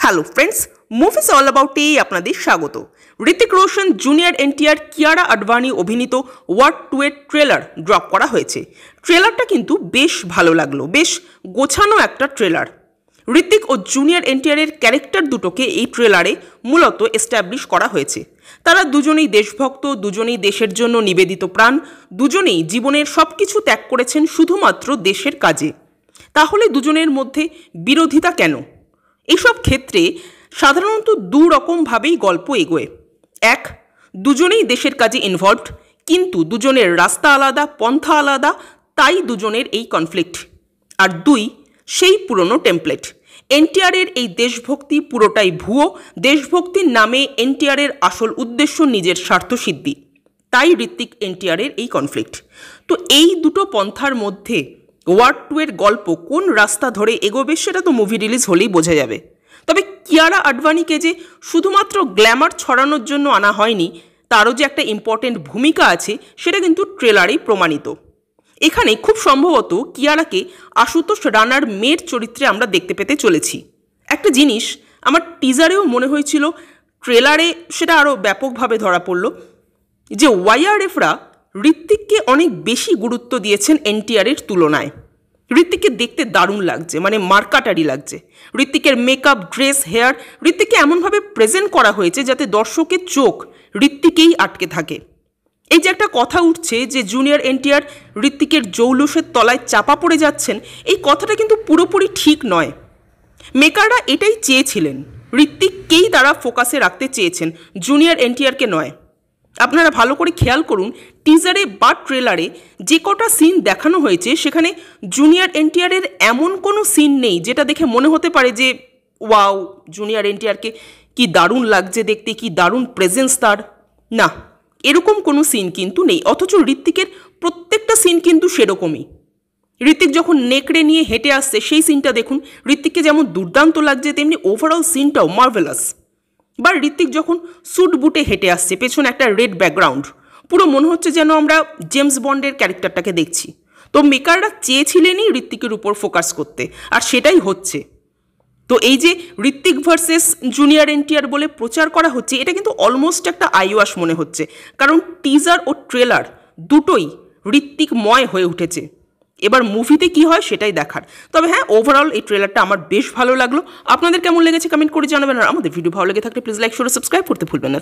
Hello friends, movies all about a আপনাদের স্বাগত। Hrithik Roshan, junior NTR, Kiara Advani অভিনীত ওয়ার 2 এর ট্রেলার ড্রপ করা হয়েছে। ট্রেলারটা কিন্তু বেশ ভালো লাগলো, বেশ গোছানো একটা ট্রেলার। ঋতিক ও জুনিয়র এনটিআরের ক্যারেক্টার দুটোকে এই ট্রেলারে মূলত এস্টাবলিশ করা হয়েছে। তারা দুজনেই দেশভক্ত, দুজনেই দেশের জন্য নিবেদিত প্রাণ, দুজনেই জীবনের সব কিছু ত্যাগ করেছেন শুধুমাত্র দেশের কাজে। তাহলে দুজনের মধ্যে বিরোধিতা কেন? এইসব ক্ষেত্রে সাধারণত দু রকমভাবেই গল্প এগোয়। এক, দুজনেই দেশের কাজে ইনভলভড, কিন্তু দুজনের রাস্তা আলাদা, পন্থা আলাদা, তাই দুজনের এই কনফ্লিক্ট। আর দুই, সেই পুরনো টেমপ্লেট। এনটিআরের এই দেশভক্তি পুরোটাই ভুয়ো। দেশভক্তির নামে এনটিআরের আসল উদ্দেশ্য নিজের স্বার্থসিদ্ধি, তাই ঋতিক এনটিআরের এই কনফ্লিক্ট। তো এই দুটো পন্থার মধ্যে ওয়ার 2 এর গল্প কোন রাস্তা ধরে এগোবে সেটা তো মুভি রিলিজ হলেই বোঝা যাবে। তবে কিয়ারা আডবাণীকে যে শুধুমাত্র গ্ল্যামার ছড়ানোর জন্য আনা হয়নি, তারও যে একটা ইম্পর্টেন্ট ভূমিকা আছে সেটা কিন্তু ট্রেলারেই প্রমাণিত। এখানে খুব সম্ভবত কিয়ারাকে আশুতোষ রানার মেয়ের চরিত্রে আমরা দেখতে পেতে চলেছি। একটা জিনিস আমার টিজারেও মনে হয়েছিল, ট্রেলারে সেটা আরও ব্যাপকভাবে ধরা পড়ল, যে ওয়াইআরএফরা ঋত্বিককে অনেক বেশি গুরুত্ব দিয়েছেন এনটিআরের তুলনায়। ঋত্বিককে দেখতে দারুণ লাগছে, মানে মার্কাটারি লাগছে। ঋত্বিকের মেকআপ, ড্রেস, হেয়ার, ঋত্বিককে এমনভাবে প্রেজেন্ট করা হয়েছে যাতে দর্শকের চোখ ঋত্বিকেই আটকে থাকে। এই যে একটা কথা উঠছে যে জুনিয়র এনটিআর ঋত্বিকের জৌলুসের তলায় চাপা পড়ে যাচ্ছেন, এই কথাটা কিন্তু পুরোপুরি ঠিক নয়। মেকাররা এটাই চেয়েছিলেন, ঋত্বিককেই তারা ফোকাসে রাখতে চেয়েছেন, জুনিয়র এনটিআরকে নয়। আপনারা ভালো করে খেয়াল করুন, টিজারে বা ট্রেলারে যে কটা সিন দেখানো হয়েছে সেখানে জুনিয়র এনটিআরের এমন কোনো সিন নেই যেটা দেখে মনে হতে পারে যে ওয়াও, জুনিয়র এনটিআরকে কি দারুণ লাগছে দেখতে, কি দারুণ প্রেজেন্স তার। না, এরকম কোনো সিন কিন্তু নেই। অথচ ঋত্বিকের প্রত্যেকটা সিন কিন্তু সেরকমই। ঋত্বিক যখন নেকড়ে নিয়ে হেঁটে আসছে সেই সিনটা দেখুন, ঋত্বিককে যেমন দুর্দান্ত লাগছে তেমনি ওভারঅল সিনটাও মার্ভেলাস। বা ঋত্বিক যখন স্যুট বুটে হেঁটে আসছে, পেছনে একটা রেড ব্যাকগ্রাউন্ড, পুরো মনে হচ্ছে যেন আমরা জেমস বন্ডের ক্যারেক্টারটাকে দেখছি। তো মেকাররা চেয়েছিলেনই ঋত্বিকের উপর ফোকাস করতে, আর সেটাই হচ্ছে। তো এই যে ঋত্বিক ভার্সেস জুনিয়র এনটিআর বলে প্রচার করা হচ্ছে, এটা কিন্তু অলমোস্ট একটা আইওয়াশ মনে হচ্ছে, কারণ টিজার ও ট্রেলার দুটোই ঋত্বিকময় হয়ে উঠেছে। এবার মুভিতে কি হয় সেটাই দেখার। তবে হ্যাঁ, ওভারঅল এই ট্রেলারটা আমার বেশ ভালো লাগলো। আপনাদের কেমন লেগেছে কমেন্ট করে জানাবেন। আর আমাদের ভিডিও ভালো লেগে থাকলে প্লিজ লাইক, শেয়ার, সাবস্ক্রাইব করতে ভুলবেন না।